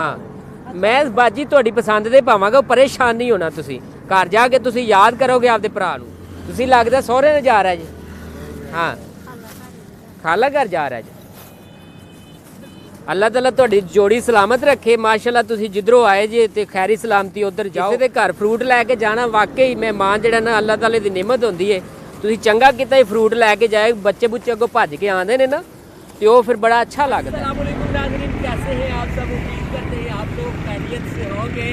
हाँ मैं बाजी ਤੁਹਾਡੀ ਪਸੰਦ ਦੇ ਪਾਵਾਂਗਾ, ਪਰੇਸ਼ਾਨ ਨਹੀਂ ਹੋਣਾ ਤੁਸੀਂ। ਘਰ ਜਾ ਕੇ ਤੁਸੀਂ ਯਾਦ ਕਰੋਗੇ ਆਪਦੇ ਭਰਾ ਨੂੰ। ਤੁਸੀਂ ਲੱਗਦਾ ਸਹੁਰੇ ਨੇ ਜਾ ਰਿਹਾ ਜੀ। ਹਾਂ ਖਾਲਾ ਘਰ ਜਾ ਰਿਹਾ ਜੀ। ਅੱਲਾਹ ਤਾਲਾ ਤੁਹਾਡੀ ਜੋੜੀ ਸਲਾਮਤ ਰੱਖੇ। ਮਾਸ਼ਾਅੱਲਾ ਤੁਸੀਂ ਜਿੱਧਰੋਂ ਆਏ ਜੇ ਤੇ ਖੈਰੀ ਸਲਾਮਤੀ ਉਧਰ ਜਾਓ। ਕਿਸੇ ਦੇ ਘਰ ਫਰੂਟ ਲੈ ਕੇ ਜਾਣਾ ਵਾਕਈ ਮਹਿਮਾਨ ਜਿਹੜਾ ਨਾ ਅੱਲਾਹ ਤਾਲੇ ਦੀ ਨਿਮਤ ਹੁੰਦੀ ਹੈ। ਤੁਸੀਂ ਚੰਗਾ ਕੀਤਾ ਹੀ ਫਰੂਟ ਲੈ ਕੇ ਜਾਏ। ਬੱਚੇ बुच्चे ਅੱਗੋਂ भज के आते हैं ना तो वो फिर बड़ा अच्छा लगता है। कैसे हैं आप सब? उम्मीद करते हैं आप लोग खैरियत से होंगे।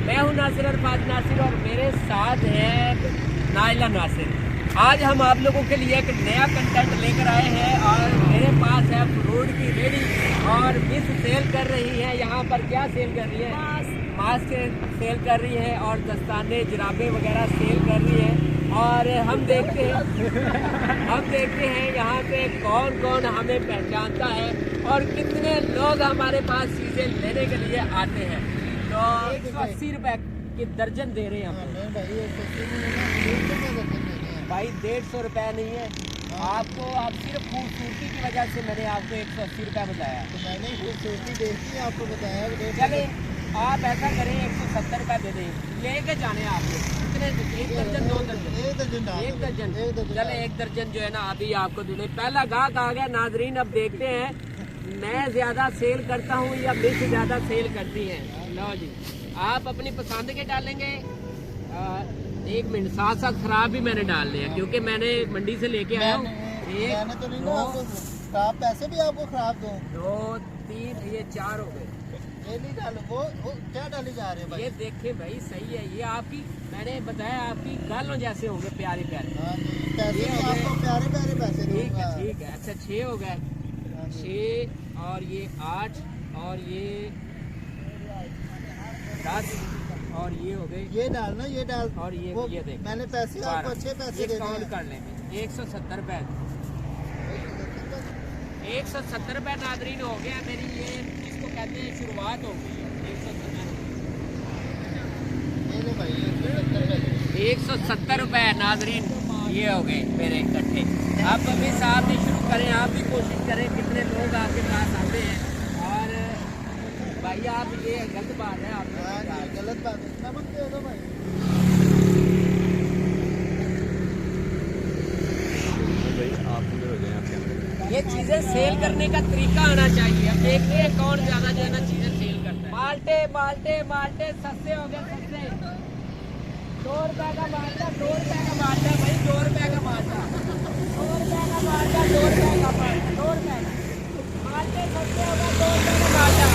मैं हूं नासिर अरफात नासिर और मेरे साथ है नाइला नासिर। आज हम आप लोगों के लिए एक नया कंटेंट लेकर आए हैं और मेरे पास है फ्रूट की रेडी और मिस सेल कर रही है। यहाँ पर क्या सेल कर रही है? मास्क सेल कर रही है और दस्ताने जुराबे वगैरह सेल कर रही है। और हम देखते हैं यहाँ पे कौन कौन हमें पहचानता है और कितने लोग हमारे पास चीज़ें लेने के लिए आते हैं। तो 180 रुपए की दर्जन दे रहे हैं हम भाई। 150 रुपये नहीं है आपको, आप सिर्फ खूबसूरती की वजह से मैंने आपको 180 रुपये बताया। तो मैंने खूबसूरती देखी है आपको बताया। चले आप ऐसा करें 170 रुपये दे दें, लेके जाने आप कितने? एक दर्जन, 2 दर्जन? एक दर्जन। चले एक दर्जन जो है ना अभी आपको दे दें। पहला गाहक आ गया नाजरीन। अब देखते हैं मैं ज़्यादा सेल करता हूँ या मिस ज़्यादा सेल करती हैं। लो जी आप अपनी पसंद के डालेंगे। 1 मिनट, साथ साथ खराब भी मैंने डाल लिया क्योंकि मैंने मंडी से लेके आया हूँ। मैंने तो नहीं ना आपको खराब पैसे भी आपको खराब दूं। 2 3 ये 4 हो गए। ये नहीं डालो, वो क्या डाली जा रहे हैं भाई? ये देखें भाई सही है। ये आपकी मैंने बताया आपकी गालों जैसे होंगे प्यारे प्यारे। हाँ जी, पैसे भी आपको प्यारे प्यारे पैसे दूंगा। ठीक है। अच्छा 6 हो गए। 6 और ये 8 और ये 10 और ये हो गए। ये डालना, ये डाल। और ये देख मैंने पैसे आपको अच्छे पैसे दे काउंट कर लेंगे। 170 रुपए 170 रुपए नाजरीन हो गया। मेरी ये जिसको कहते हैं शुरुआत हो गई है। 170 रुपए नाजरीन ये हो गए मेरे इकट्ठे। आप अभी साहब भी शुरू करें, आप भी कोशिश करें। कितने लोग आपके पास आते हैं और भाई आप ये गलत बात है। आप गलत बात है, नमक दे दो भाई। ये चीजें सेल करने का तरीका आना चाहिए। अब देखते हैं कौन ज्यादा जो है ना चीजें सेल करता है। माल्टे माल्टे माल्टे सस्ते हो गए, सस्ते। 2 रुपए का माल्टा, 2 रुपए का माल्टा भाई, 2 रुपए का माल्टा, 2 रुपए का माल्टा, 2 रुपए का माल्टा, 2 रुपए का माल्टे सस्ते हो गए, 2 रुपए का माल्टा।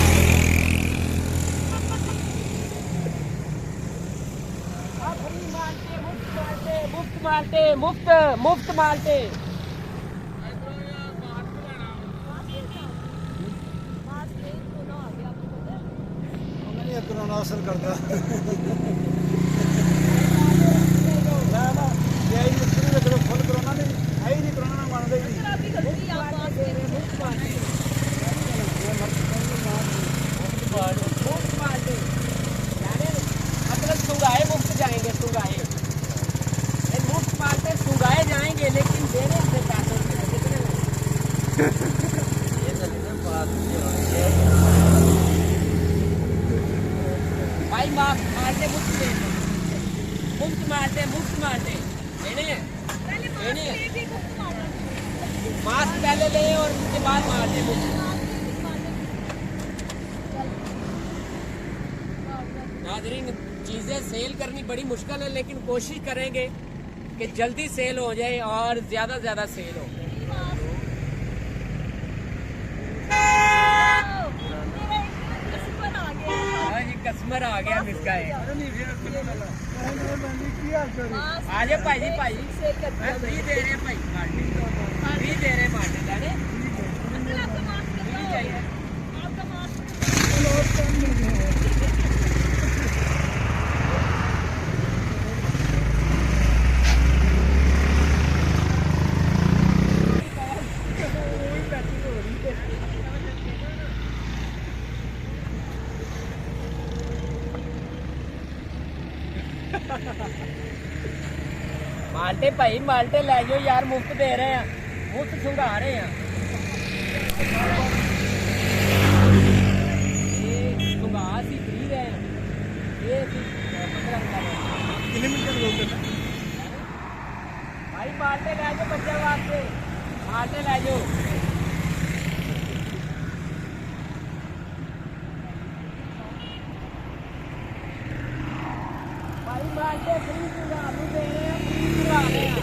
फ्री माल्टे, मुफ्त माल्टे, मुफ्त माल्टे, मुफ्त मुफ्त माल्टे। कोरोना असर करता फुल कोरोना नहीं है ही नहीं। कोरोना ना मानते ही मतलब सुंगाए मुफ्त जाएंगे, सुंगाए मुफ्त मारते सुंगाए जाएंगे लेकिन देने से पैसे भाई मारते मुफ्त दे, मुफ्त मारते, मुफ्त मारते मास्क पहले ले और उसके बाद मारते मुफ्त। नाजरीन चीज़ें सेल करनी बड़ी मुश्किल है लेकिन कोशिश करेंगे कि जल्दी सेल हो जाए और ज़्यादा ज़्यादा सेल हो। कस्टमर आ गया मिसका है। आ जाओ भाई जी, भाई फ्री दे रहे हैं भाई, फ्री दे रहे हैं मार्केट जाने चाहिए। माल्टे भाई माल्टे ले जाओ यार, मुफ्त दे रहे हैं, मुफ्त सुंघा रहे हैं। माल्टे ले जाओ बच्चों वास्ते, माल्टे ले जाओ। भाई माल्टे फ्री दे रहे हैं, फ्री खिला रहे हैं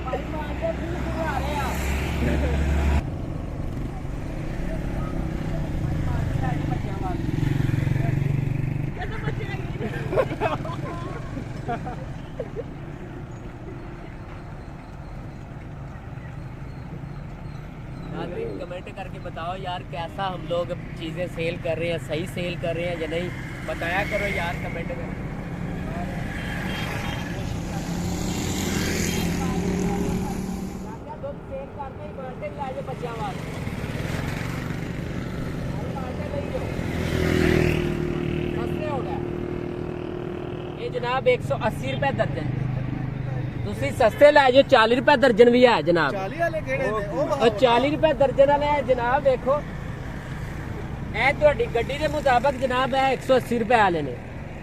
भाई, माल्टे फ्री खिला रहे हैं। कमेंट करके बताओ यार कैसा हम लोग चीज़ें सेल कर रहे हैं, सही सेल कर रहे हैं या नहीं, बताया करो यार कमेंट में। ये जनाब 180 रुपए दर्जन, ਤੁਸੀਂ सस्ते लै जाओ, 40 रुपए दर्जन भी है जनाब। 40 वाले ਕਿਹੜੇ ਨੇ ਉਹ 40 रुपए दर्जन वाले है जनाब। देखो ਇਹ ਤੁਹਾਡੀ ਗੱਡੀ ਦੇ ਮੁਤਾਬਕ ਜਨਾਬ ਹੈ 180 रुपए वाले ने,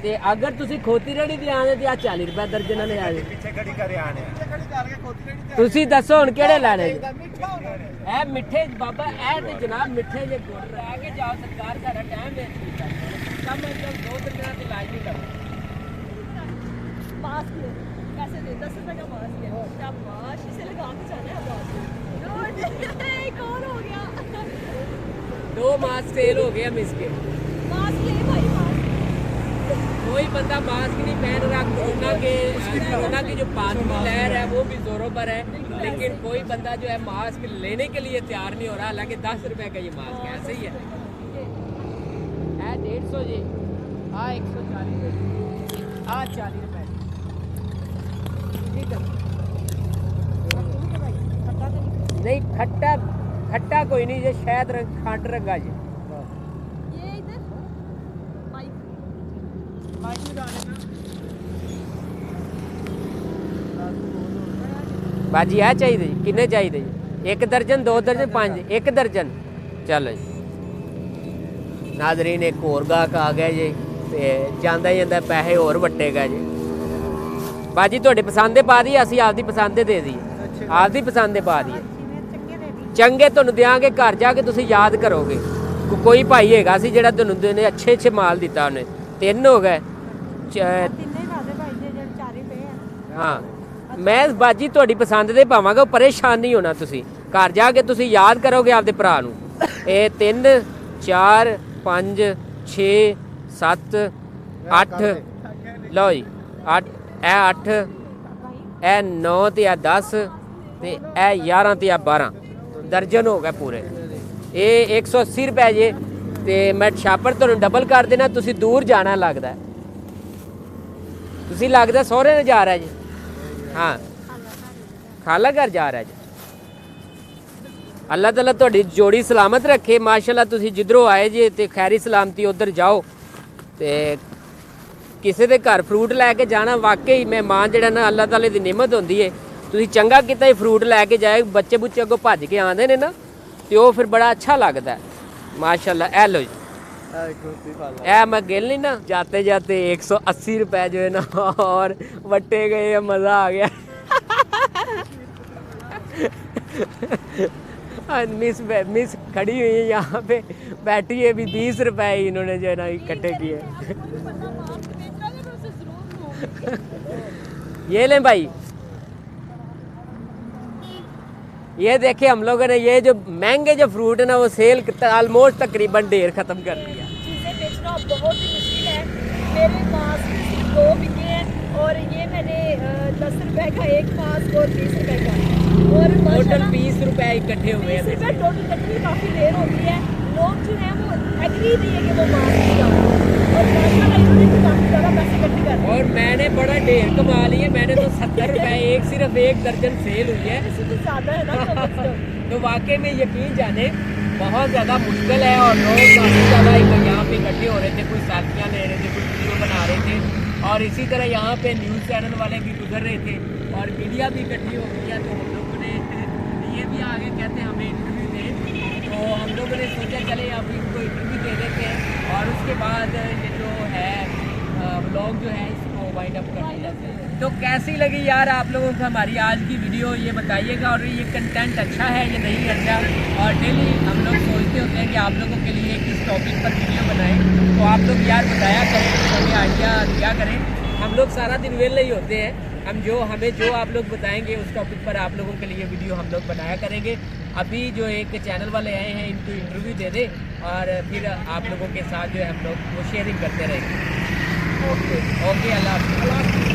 ਤੇ ਅਗਰ ਤੁਸੀਂ ਖੋਤੀ ਰੇੜੀ ਤੇ ਆਣੇ ਤੇ ਆ 40 रुपए ਦਰਜਨ ਵਾਲੇ ਆ ਜੇ। ਪਿੱਛੇ ਖੜੀ ਕਰੇ ਆਣੇ, ਪਿੱਛੇ ਖੜੀ ਕਰਕੇ ਖੋਤੀ ਰੇੜੀ ਤੇ ਤੁਸੀਂ ਦੱਸੋ ਹੁਣ ਕਿਹੜੇ ਲੈਣੇ ਜੀ? ਮਿੱਠਾ ਹੋਣਾ ਇਹ ਮਿੱਠੇ ਬਾਬਾ, ਇਹ ਤੇ ਜਨਾਬ ਮਿੱਠੇ ਜੇ ਗੁੜ ਰਹਿ ਕੇ ਜਾਓ, ਸਰਕਾਰ ਸਾਡਾ ਟਾਈਮ ਵੇਸਟ ਕੀਤਾ। ਕਮ ਸੇ ਕਮ 2 ਦਰਜਨਾਂ ਤੇ ਲਾਜ ਨਹੀਂ ਕਰੋ। मास्क कैसे दे? 10 रुपए का मास्क है, शाबाश, इसे लगा के जाना है बात। एक और हो गया, 2 मास्क सेल हो गया मिसके। मास्क ले भाई, मास्क। कोई बंदा मास्क नहीं पहन रहा। कोरोना की जो पांचवी लहर है वो भी जोरों पर है, लेकिन कोई बंदा जो है मास्क लेने के लिए तैयार नहीं हो रहा। हालांकि 10 रुपए का ये मास्क है, ऐसे ही है 150 जी, 140 40 रुपए। नहीं खट्टा खट्टा कोई नहीं, ये शायद खंड रंगा जी। ये इधर माइक बाजी है चाहिए जी, किन्ने चाहिए जी? 1 दर्जन 2 दर्जन 5 1 दर्जन। चलो जी नाजरीन, एक होर गाहक आ गया जी, ते जांदा ही जांदा पैसे होर वटेगा जी। बाजी थोड़ी पसंद दे पा दी, असी आपदी पसंद दे दी, आपदी पसंद दे पा दी। चंगे तुहानू देंगे, घर जाके तुसी याद करोगे। कोई भाई हैगा सी जेड़ा तुहानू देने अच्छे माल दिता उन्हें। 3 हो गए। हाँ मैं बाजी थोड़ी पसंद दे पावांगा, परेशान नहीं होना तुसी। घर जाके तुसी याद करोगे आपदे भरा नू। 3 4 5 6 7 8 लो जी 8 ए 8 ए 9 ते 10 ते ए 11 ते 12 दर्जन हो गए पूरे। ये 180 रुपए जे, ते मैं छापर तुहानू डबल कर देना। तुसी दूर जाना लगदा, तुसी लगदा सहुरे ने जा रहा जी। हाँ खाला घर जा रहा जी। अल्लाह ताला तुहाडी जोड़ी सलामत रखे। माशाल्लाह तुसी जिधरों आए जे ते खैरी सलामती उधर जाओ। ते किसी दे घर फ्रूट लैके जाना, वाकई मेहमान जिहड़ा ना अल्लाह ताले दी नेमत होंदी है। तुसी चंगा कीता ही फ्रूट लैके जाए, बच्चे बुच्चे अगों भज के आंदे ने ना, ते ओह फिर बड़ा अच्छा लगदा है। माशाल्लाह ए लो जी, ए मैं गिल नहीं ना, जाते जाते 180 रुपए जो है ना और वटे गए, मज़ा आ गया। मिस खड़ी हुई है यहाँ पे, बैठी है भी 20 रुपए इन्होंने जो है ना इकट्ठे किए। ये लें भाई, ये देखे हम लोगों ने ये जो महंगे जो फ्रूट है ना वो सेल ऑलमोस्ट तकरीबन ढेर खत्म कर दिया। चीज़ें बेचना बहुत ही मुश्किल है। मेरे मास्क सिर्फ 2 बिके हैं, और ये मैंने 10 रुपए का एक मास्क और 20 रुपए का, और टोटल 20 रुपए इकट्ठे हुए हैं। 20 रुपए टोटल कटनी काफ़ी देर होती है। लोग जो है वो एग्री नहीं है कि वो मास्क लगाएं, और माशाल्लाह इन्होंने भी काफ़ी ज़्यादा पैसे इकट्ठे कर दिए। और मैंने बड़ा ढेर कमा लिए। मैंने तो 70 रुपए सिर्फ 1 दर्जन सेल हुई है। इससे तो ज़्यादा है ना कम से कम। तो वाकई में यकीन जाने बहुत ज़्यादा मुश्किल है, और लोग काफ़ी ज़्यादा यहाँ पे इकट्ठे हो रहे थे, कोई सेल्फियाँ ले रहे थे, कोई वीडियो बना रहे थे, और इसी तरह यहाँ पे न्यूज़ चैनल वाले भी गुजर रहे थे, और मीडिया भी इकट्ठी हो गई है। तो हम लोगों ने ये भी आगे कहते हैं हमें इंटरव्यू दें, तो हम लोगों ने सोचा चले अब इनको इंटरव्यू दे देते हैं, और उसके बाद ये जो है ब्लॉग जो है इसको वाइंड वाइंड अप करने जाते हैं। तो कैसी लगी यार आप लोगों को हमारी आज की वीडियो, ये बताइएगा। और ये कंटेंट अच्छा है या नहीं अच्छा, और डेली हम लोग सोचते होते हैं कि आप लोगों के लिए किस टॉपिक पर वीडियो बनाएं, तो आप लोग यार बताया करें, हमें आइडिया दिया करें। हम लोग सारा दिन वेले ही होते हैं, हमें जो आप लोग बताएंगे उस टॉपिक पर आप लोगों के लिए वीडियो हम लोग बनाया करेंगे। अभी जो एक चैनल वाले आए हैं इनको इंटरव्यू दे दें, और फिर आप लोगों के साथ जो है हम लोग वो शेयरिंग करते रहेंगे। ओके, अल्लाह हाफ़िज़।